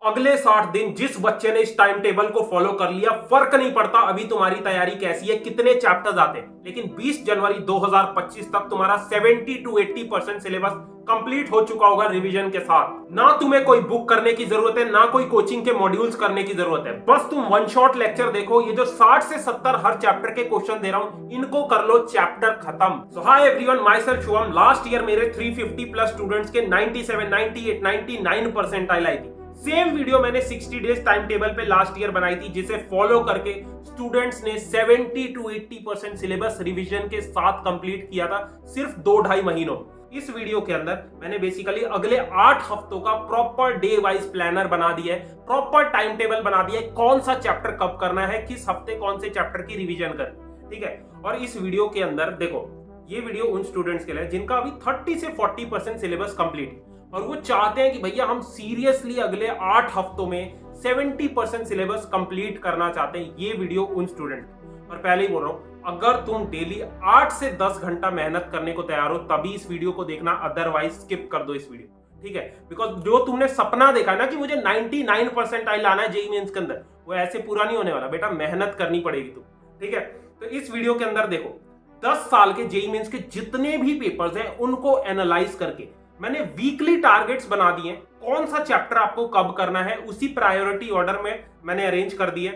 अगले 60 दिन जिस बच्चे ने इस टाइम टेबल को फॉलो कर लिया, फर्क नहीं पड़ता अभी तुम्हारी तैयारी कैसी है, कितने चैप्टर्स आते हैं, लेकिन 20 जनवरी 2025 तक तुम्हारा 70 to 80% सिलेबस कंप्लीट हो चुका होगा रिवीजन के साथ। ना तुम्हें कोई बुक करने की जरूरत है, ना कोई कोचिंग के मॉड्यूल्स करने की जरूरत है। बस तुम वन शॉट लेक्चर देखो। ये जो 60 से 70 हर चैप्टर के क्वेश्चन दे रहा हूं, इनको कर लो चैप्टर खत्म। So hi everyone, myself Shubham. Last year मेरे 350 प्लस स्टूडेंट्स के 97, 98, 99 परसेंटाइल आई थी। सेम वीडियो मैंने 60 डेज टाइम टेबल पे लास्ट ईयर बनाई थी, जिसे फॉलो करके स्टूडेंट्स ने 70 to 80% सिलेबस रिवीजन के साथ कंप्लीट किया था सिर्फ 2-2.5 महीनों। इस वीडियो के अंदर मैंने बेसिकली अगले 8 हफ्तों का प्रॉपर डे वाइज प्लानर बना दिया है, प्रॉपर टाइम टेबल बना दिया है, कौन सा चैप्टर कब करना है, किस हफ्ते कौन से चैप्टर की रिवीजन करनी, ठीक है। और इस वीडियो के अंदर देखो, ये वीडियो उन स्टूडेंट्स के लिए जिनका अभी 30 से 40% सिलेबस कंप्लीट है और वो चाहते हैं कि भैया हम सीरियसली अगले 8 हफ्तों में 70% सिलेबस कंप्लीट करना चाहते हैं। ये वीडियो उन स्टूडेंट। और पहले ही बोल रहा हूं, अगर तुम डेली 8 से 10 घंटा मेहनत करने को तैयार हो तभी इस वीडियो को देखना, अदरवाइज स्किप कर दो इस वीडियो, ठीक है। बिकॉज जो तुमने सपना देखा ना कि मुझे 99% लाना है जेईई मेंस के अंदर, वो ऐसे पूरा नहीं होने वाला बेटा, मेहनत करनी पड़ेगी तुम, ठीक है। तो इस वीडियो के अंदर देखो, 10 साल के जेईई मेंस के जितने भी पेपर्स हैं उनको एनालाइज करके मैंने वीकली टारगेट्स बना दिए। कौन सा चैप्टर आपको कब करना है उसी प्रायोरिटी ऑर्डर में मैंने अरेंज कर दिए।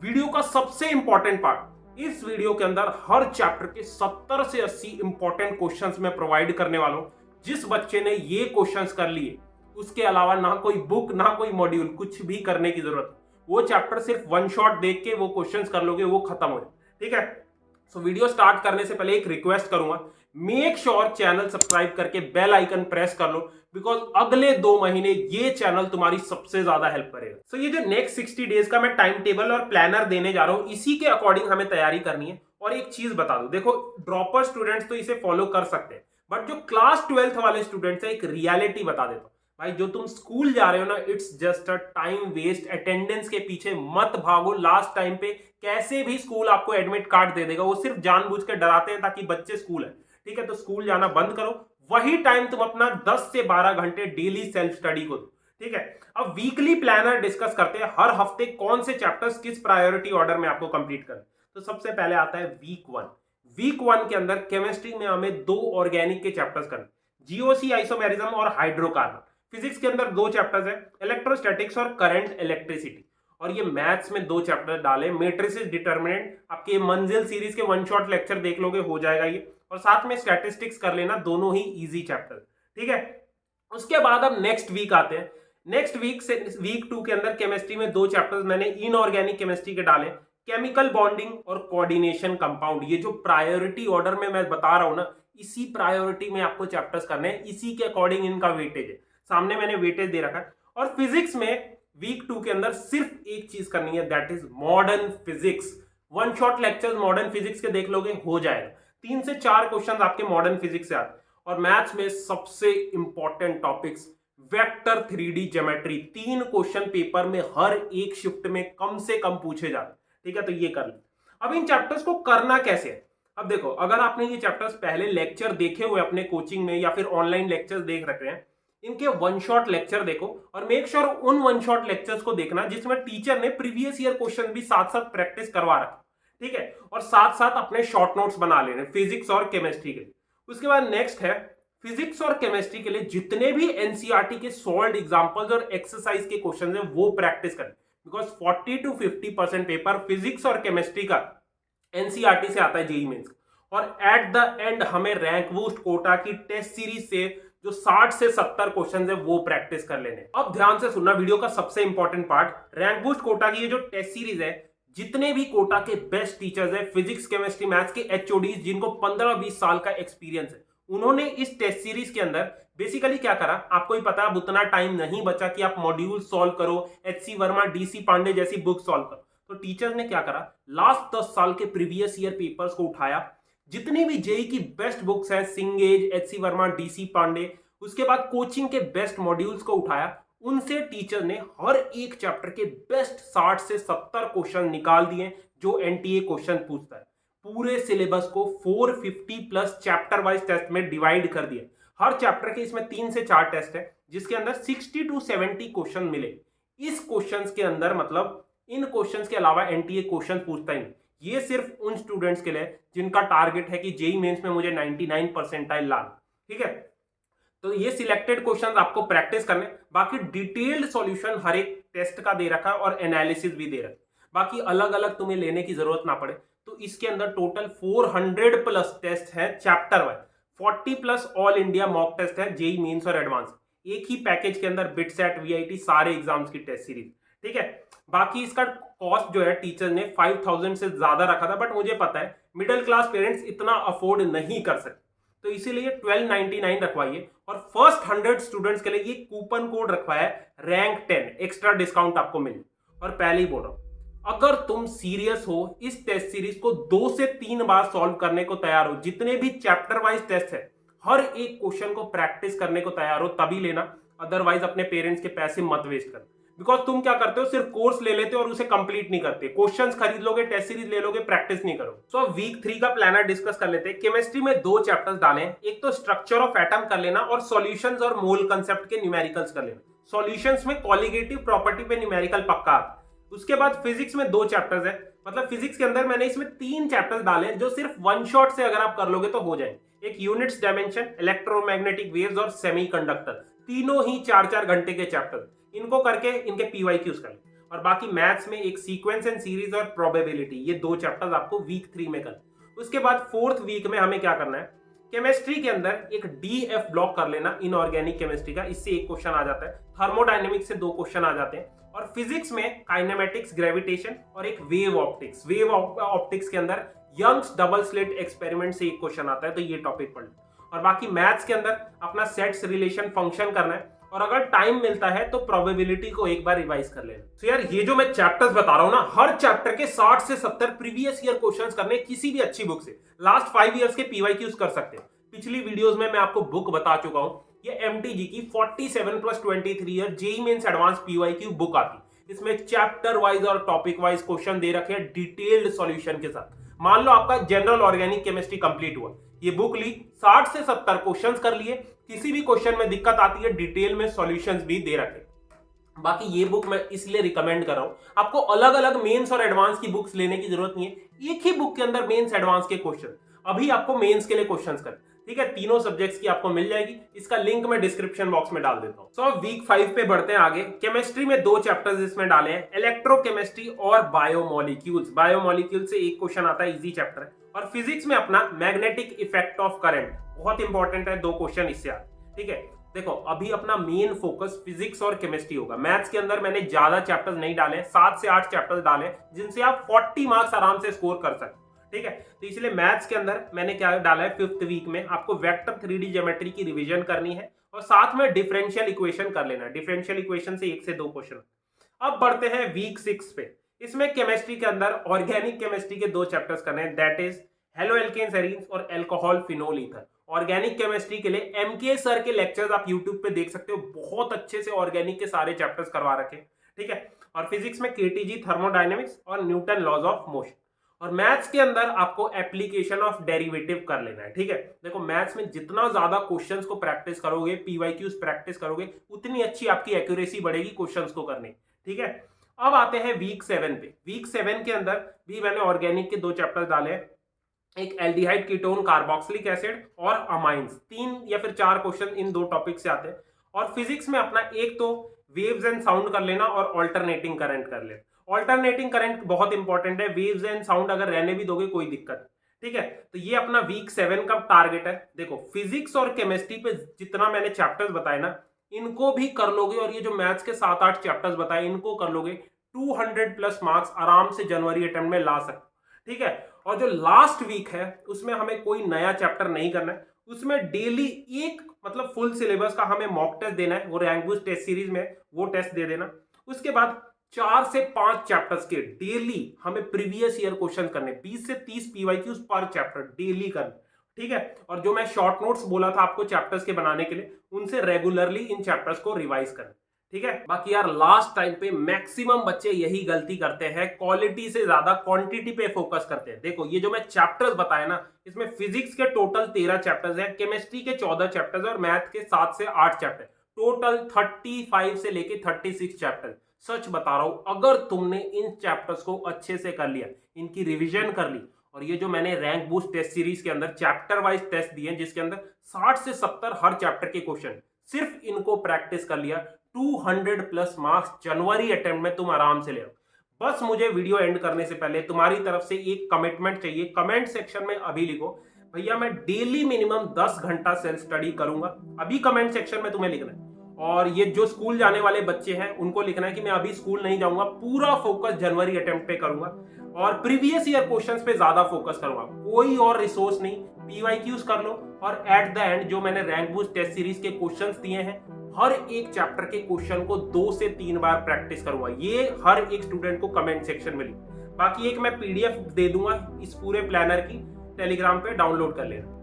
वीडियो का सबसे इंपॉर्टेंट पार्ट, इस वीडियो के अंदर हर चैप्टर के 70 से 80 इंपॉर्टेंट क्वेश्चंस मैं प्रोवाइड करने वाला हूं। जिस बच्चे ने ये क्वेश्चंस कर लिए, उसके अलावा ना कोई बुक ना कोई मॉड्यूल, कुछ भी करने की जरूरत। वो चैप्टर सिर्फ वन शॉट देख के वो क्वेश्चंस कर लोगे, वो खत्म हो जाए, ठीक है। सो वीडियो स्टार्ट करने से पहले एक रिक्वेस्ट करूंगा, मेक श्योर चैनल सब्सक्राइब करके बेल आइकन प्रेस कर लो, बिकॉज अगले 2 महीने ये चैनल तुम्हारी सबसे ज्यादा हेल्प करेगा। सो ये जो नेक्स्ट 60 डेज का मैं टाइम टेबल और प्लानर देने जा रहा हूं, इसी के अकॉर्डिंग हमें तैयारी करनी है। और एक चीज बता दो, देखो ड्रॉपर स्टूडेंट्स तो इसे फॉलो कर सकते हैं, बट जो क्लास 12th वाले स्टूडेंट्स है, एक रियलिटी बता देता हूं भाई, जो तुम स्कूल जा रहे हो ना, it's just a time waste. Attendance के पीछे मत भागो। लास्ट टाइम पे कैसे भी स्कूल आपको एडमिट कार्ड दे देगा, वो सिर्फ जानबूझ के डराते हैं ताकि बच्चे स्कूल है, ठीक है। तो स्कूल जाना बंद करो, वही टाइम तुम अपना 10 से 12 घंटे डेली सेल्फ स्टडी को दो, ठीक है। अब वीकली प्लानर डिस्कस करते हैं, हर हफ्ते कौन से चैप्टर्स किस प्रायोरिटी ऑर्डर में आपको कंप्लीट करना। तो सबसे पहले आता है वीक 1। वीक 1 के अंदर केमिस्ट्री में हमें 2 ऑर्गेनिक के चैप्टर्स करने, जीओसी आइसोमेरिज्म और हाइड्रोकार्बन। फिजिक्स के अंदर 2 चैप्टर्स है, इलेक्ट्रोस्टैटिक्स और करंट इलेक्ट्रिसिटी। और ये मैथ्स में 2 चैप्टर डाले, मैट्रिसेस डिटरमिनेंट। आपके मंजिल सीरीज के वन शॉट लेक्चर देख लोगे, हो जाएगा ये। और साथ में स्टैटिस्टिक्स कर लेना, दोनों ही इजी चैप्टर, ठीक है। उसके बाद अब नेक्स्ट वीक आते हैं। नेक्स्ट वीक से वीक 2 के अंदर केमिस्ट्री में 2 चैप्टर्स मैंने इनऑर्गेनिक केमिस्ट्री के डाले, केमिकल बॉन्डिंग और कोऑर्डिनेशन कंपाउंड। ये जो प्रायोरिटी ऑर्डर में मैं बता रहा हूं ना, इसी प्रायोरिटी में आपको चैप्टर्स करने हैं, इसी के अकॉर्डिंग इनका वेटेज है। सामने मैंने वेटेज दे रखा है। और फिजिक्स में वीक 2 के अंदर सिर्फ एक चीज करनी है, that is modern physics. One shot lectures modern physics के देख लोगे, हो जाएगा। 3 से 4 क्वेश्चन आपके मॉडर्न फिजिक्स से आते। और मैथ्स में सबसे important topics, vector 3D geometry. 3 question paper में हर एक शिफ्ट में कम से कम पूछे जाते, ठीक है। तो ये कर ले। अब इन चैप्टर्स को करना कैसे है, अब देखो, अगर आपने ये चैप्टर्स पहले लेक्चर देखे हुए अपने कोचिंग में या फिर ऑनलाइन लेक्चर्स देख रखे हैं, इनके वन शॉट लेक्चर देखो और मेक श्योर उन वन शॉट लेक्चर्स को देखना जिसमें टीचर ने प्रीवियस ईयर क्वेश्चन भी साथ साथ प्रैक्टिस करवा रखा, ठीक है। और साथ साथ अपने शॉर्ट नोट्स बना लेने फिजिक्स और केमिस्ट्री के लिए। उसके बाद नेक्स्ट है फिजिक्स और केमिस्ट्री के लिए जितने भी एनसीईआरटी के सॉल्व्ड एग्जांपल्स और एक्सरसाइज के क्वेश्चन है वो प्रैक्टिस करें, बिकॉज 40 to 50% पेपर फिजिक्स और केमिस्ट्री का एनसीईआरटी से आता है जेईई मेंस। और एट द एंड हमें रैंक बूस्ट कोटा की टेस्ट सीरीज से जो 60 से 70 क्वेश्चन है वो प्रैक्टिस कर लेने। अब ध्यान से सुनना, वीडियो का सबसे important part, rank boost Kota की ये जो टेस्ट सीरीज है, जितने भी कोटा के बेस्ट टीचर्स है फिजिक्स केमिस्ट्री मैथ्स के एचओडीज जिनको 15-20 साल का एक्सपीरियंस है, उन्होंने इस टेस्ट सीरीज के अंदर बेसिकली क्या करा, आपको ही पता है, अब उतना टाइम नहीं बचा कि आप मॉड्यूल सॉल्व करो, एचसी वर्मा डीसी पांडे जैसी बुक सॉल्व करो। तो टीचर्स ने क्या करा, लास्ट 10 साल के प्रीवियस ईयर पेपर्स को उठाया, जितनी भी जेई की बेस्ट बुक्स हैं, सिंगेज, एचसी वर्मा, डीसी पांडे, उसके बाद कोचिंग के बेस्ट मॉड्यूल्स को उठाया, उनसे टीचर ने हर एक चैप्टर के बेस्ट 60 से 70 क्वेश्चन निकाल दिए जो एनटीए क्वेश्चन पूछता है। पूरे सिलेबस को 450 प्लस चैप्टर वाइज टेस्ट में डिवाइड कर दिया। हर चैप्टर के इसमें 3 से 4 टेस्ट है, जिसके अंदर 60 to 70 क्वेश्चन मिले। इस क्वेश्चंस के अंदर मतलब इन क्वेश्चंस के अलावा एनटीए क्वेश्चन पूछता ही नहीं। ये सिर्फ उन स्टूडेंट्स के लिए जिनका टारगेट है कि जेई मेंस में मुझे 99 परसेंटाइल लाना, ठीक है। तो ये सिलेक्टेड क्वेश्चंस आपको प्रैक्टिस करने, बाकी डिटेल्ड सॉल्यूशन हर एक टेस्ट का दे रखा है और एनालिसिस भी दे रखा है। बाकी अलग अलग तुम्हें लेने की जरूरत ना पड़े। तो इसके अंदर टोटल 400 प्लस टेस्ट है chapter wise, 40 plus all India mock test है जेई मेंस और एडवांस, एक ही पैकेज के अंदर बिटसेट वीआईटी सारे एग्जाम्स की टेस्ट सीरीज, ठीक है। बाकी इसका कॉस्ट जो है टीचर ने 5000 से ज्यादा रखा था, बट मुझे पता है मिडिल क्लास पेरेंट्स इतना अफोर्ड नहीं कर सकते, तो इसीलिए 1299 रखवाइए। और फर्स्ट 100 स्टूडेंट्स के लिए ये कूपन कोड रखवाया है रैंक 10, एक्स्ट्रा डिस्काउंट आपको मिले। और पहले ही बोल रहा हूं, अगर तुम सीरियस हो इस टेस्ट सीरीज को 2 से 3 बार सॉल्व करने को तैयार हो, जितने भी चैप्टर वाइज टेस्ट है हर एक क्वेश्चन को प्रैक्टिस करने को तैयार हो, तभी लेना। अदरवाइज अपने पेरेंट्स के पैसे मत वेस्ट कर, बिकॉज तुम क्या करते हो, सिर्फ कोर्स ले लेते हो और उसे कंप्लीट नहीं करते, क्वेश्चंस खरीद लोगे, टेस्ट सीरीज ले लोगे, प्रैक्टिस नहीं करो। सो वीक 3 का प्लानर डिस्कस कर लेते हैं। केमिस्ट्री में 2 चैप्टर्स डालें, एक तो स्ट्रक्चर ऑफ एटम कर लेना और सॉल्यूशंस और मोल कंसेप्ट के न्यूमेरिकल्स कर लेना। सॉल्यूशंस में कॉलिगेटिव प्रॉपर्टी पे न्यूमेरिकल पक्का। उसके बाद फिजिक्स में 2 चैप्टर्स है, मतलब फिजिक्स के अंदर मैंने इसमें 3 चैप्टर्स डाले जो सिर्फ वन शॉट से अगर आप कर लोगे तो हो जाएंगे। एक यूनिट्स डायमेंशन, इलेक्ट्रोमैग्नेटिक वेव्स और सेमीकंडक्टर, तीनों ही 4-4 घंटे के चैप्टर, इनको करके इनके पीवाईक्यूज कर लें। और बाकी मैथ्स में एक सीक्वेंस एंड सीरीज और प्रोबेबिलिटी, ये 2 चैप्टर्स आपको वीक 3 में कर। उसके बाद 4th वीक में हमें क्या करना है, केमिस्ट्री के अंदर एक डीएफ ब्लॉक कर लेना इनऑर्गेनिक केमिस्ट्री का, इससे एक क्वेश्चन आ जाता है। थर्मोडायनेमिक्स से 2 क्वेश्चन आ जाते हैं। और फिजिक्स में काइनेमेटिक्स, ग्रेविटेशन और एक वेव ऑप्टिक्स। वेव ऑप्टिक्स के अंदर यंग्स डबल स्लिट एक्सपेरिमेंट से एक क्वेश्चन आता है, तो ये टॉपिक पढ़ लो। और बाकी मैथ्स के अंदर अपना सेट्स रिलेशन फंक्शन करना है, और अगर टाइम मिलता है तो प्रोबेबिलिटी को एक बार रिवाइज कर लेना। तो यार ये जो मैं चैप्टर्स बता रहा हूं ना, हर चैप्टर के 60 से 70 प्रीवियस ईयर क्वेश्चंस करने किसी भी अच्छी बुक से, लास्ट 5 इयर्स के पीवाईक्यूज कर सकते हैं। पिछली वीडियोस में मैं आपको बुक बता चुका हूं, ये एमटीजी की 47+23 year JEE mains advance PYQ book आती। इसमें चैप्टर वाइज और टॉपिक वाइज क्वेश्चन दे रखे हैं डिटेल्ड सॉल्यूशन के साथ। मान लो आपका जनरल ऑर्गेनिक केमिस्ट्री कंप्लीट हुआ, ये बुक ली, 60 से 70 क्वेश्चंस कर लिए, किसी भी क्वेश्चन में दिक्कत आती है डिटेल में सॉल्यूशंस भी दे रखे। बाकी ये बुक मैं इसलिए रिकमेंड कर रहा हूं, आपको अलग अलग मेंस और एडवांस की बुक्स लेने की जरूरत नहीं है, एक ही बुक के अंदर मेंस एडवांस के क्वेश्चन। अभी आपको मेंस के लिए क्वेश्चंस कर, ठीक है, तीनों सब्जेक्ट्स की आपको मिल जाएगी, इसका लिंक मैं डिस्क्रिप्शन बॉक्स में डाल देता हूं। सो वीक 5 पे बढ़ते हैं आगे। केमिस्ट्री में 2 चैप्टर्स इसमें डाले हैं, इलेक्ट्रोकेमिस्ट्री और बायोमोलिक्यूल्स। बायोमोलिक्यूल से एक क्वेश्चन आता है, इजी चैप्टर है। और फिजिक्स में अपना मैग्नेटिक इफेक्ट ऑफ करंट, बहुत इंपॉर्टेंट है, 2 क्वेश्चन इससे आते, ठीक है। देखो अभी अपना मेन फोकस फिजिक्स और केमिस्ट्री होगा। मैथ्स के अंदर मैंने ज्यादा चैप्टर्स नहीं डाले, 7 से 8 चैप्टर्स डाले जिनसे आप 40 मार्क्स आराम से स्कोर कर सकते, ठीक है। तो इसलिए मैथ्स के अंदर मैंने क्या डाला है, 5th वीक में आपको वेक्टर 3D ज्योमेट्री की रिवीजन करनी है और साथ में डिफरेंशियल इक्वेशन कर लेना है। डिफरेंशियल इक्वेशन से 1 से 2 क्वेश्चन। अब बढ़ते हैं वीक 6 पे। इसमें केमिस्ट्री के अंदर ऑर्गेनिक केमिस्ट्री के 2 चैप्टर्स करने हैं, that is haloalkanes arenes और alcohol phenol ether. Organic chemistry के लिए एमके सर के लेक्चर्स आप यूट्यूब पे देख सकते हो, बहुत अच्छे से ऑर्गेनिक के सारे चैप्टर्स करवा रखे, ठीक है। और फिजिक्स में केटीजी, थर्मोडायनेमिक्स और न्यूटन लॉज ऑफ मोशन। और मैथ्स के अंदर आपको एप्लीकेशन ऑफ डेरिवेटिव कर लेना है, ठीक है। देखो मैथ्स में जितना ज्यादा क्वेश्चंस को प्रैक्टिस करोगे, पीवाईक्यूज प्रैक्टिस करोगे, उतनी अच्छी आपकी एक्यूरेसी बढ़ेगी क्वेश्चंस को करने, ठीक है। अब आते हैं वीक 7 पे। वीक 7 के अंदर भी मैंने ऑर्गेनिक के 2 चैप्टर्स डाले हैं, एक एल्डिहाइड कीटोन कार्बोक्सिलिक एसिड और अमाइंस। 3 या फिर 4 क्वेश्चन इन 2 टॉपिक से आते हैं। और फिजिक्स में अपना एक तो वेव्स एंड साउंड कर लेना और ऑल्टरनेटिंग करंट कर लेना। ऑल्टरनेटिंग करंट बहुत इंपॉर्टेंट है, वेव्स एंड साउंड अगर रहने भी दोगे कोई दिक्कत, ठीक है। तो ये अपना वीक 7 का टारगेट है। देखो फिजिक्स और केमिस्ट्री पे जितना मैंने चैप्टर्स बताए ना, इनको भी कर लोगे और ये जो मैथ्स के 7-8 चैप्टर्स बताए इनको कर लोगे, 200+ मार्क्स आराम से जनवरी अटेम्प्ट में ला सकते, ठीक है। और जो लास्ट वीक है उसमें हमें कोई नया चैप्टर नहीं करना है, उसमें डेली एक मतलब फुल सिलेबस का हमें मॉक टेस्ट देना है, वो रैंक बूस्ट टेस्ट सीरीज में वो टेस्ट दे देना। उसके बाद 4 से 5 चैप्टर्स के डेली हमें प्रीवियस ईयर क्वेश्चन करने, 20 से 30 पीवाईक्यूज पर चैप्टर डेली करने, ठीक है। और जो मैं शॉर्ट नोट्स बोला था आपको चैप्टर्स के बनाने के लिए, उनसे रेगुलरली इन चैप्टर्स को रिवाइज करना, ठीक है। बाकी यार लास्ट टाइम पे मैक्सिमम बच्चे यही गलती करते हैं, क्वालिटी से ज्यादा क्वांटिटी पे फोकस करते हैं। देखो ये जो मैं चैप्टर्स बताए ना, इसमें फिजिक्स के टोटल 13 चैप्टर्स हैं, केमिस्ट्री के 14 चैप्टर्स और मैथ के 7 से 8 चैप्टर, टोटल 35 से लेके 36 चैप्टर। सच बता रहा हूं, अगर तुमने इन चैप्टर्स को अच्छे से कर लिया, इनकी रिवीजन कर ली, और ये जो मैंने रैंक बूस्ट टेस्ट सीरीज के अंदर चैप्टर वाइज टेस्ट दिए जिसके अंदर 60 से 70 हर चैप्टर के क्वेश्चन, सिर्फ इनको प्रैक्टिस कर लिया, 200 प्लस मार्क्स जनवरी अटेम्प्ट में तुम आराम से ले आओ। बस मुझे वीडियो एंड करने से पहले तुम्हारी तरफ से एक कमिटमेंट चाहिए। कमेंट सेक्शन में अभी लिखो, भैया मैं डेली मिनिमम 10 घंटा सेल्फ स्टडी करूंगा। अभी कमेंट सेक्शन में तुम्हें लिखना है। और ये जो स्कूल जाने वाले बच्चे हैं उनको लिखना है कि मैं अभी स्कूल नहीं जाऊंगा, पूरा फोकस जनवरी अटेम्प्ट पे करूंगा और प्रीवियस ईयर क्वेश्चंस पे ज्यादा फोकस करूंगा। कोई और रिसोर्स नहीं, पीवाईक्यूज कर लो। और एट द एंड जो मैंने रैंक बूस्ट टेस्ट सीरीज के क्वेश्चंस दिए हैं, हर एक चैप्टर के क्वेश्चन को 2 से 3 बार प्रैक्टिस करूंगा। ये हर एक स्टूडेंट को कमेंट सेक्शन में लिख। बाकी एक मैं पीडीएफ दे दूंगा इस पूरे प्लानर की, टेलीग्राम पे डाउनलोड कर लेना।